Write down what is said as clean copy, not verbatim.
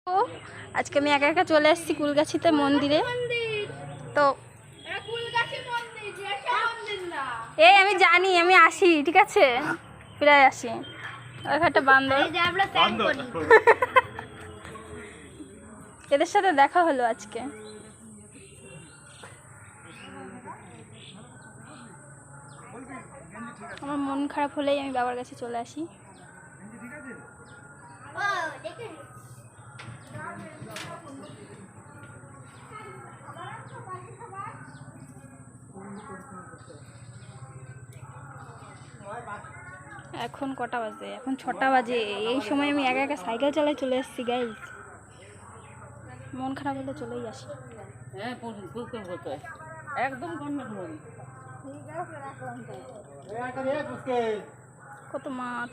তো আজকে আমি একা একা চলে এসেছি কুলগাছিতে মন্দিরে। তো এই আমি জানি, আমি আসি, ঠিক আছে, প্রায় আসি। একটা বান্দর, এদের সাথে দেখা হলো আজকে। আমার মন খারাপ হলেই আমি বাবার কাছে চলে আসি। এখন কটা বাজে? এখন 6টা বাজে। এই সময় আমি একা একা সাইকেল চালাই চলে এসেছি গাইস। মন খারাপ হলে চলেই আসি। একদম কত মাছ।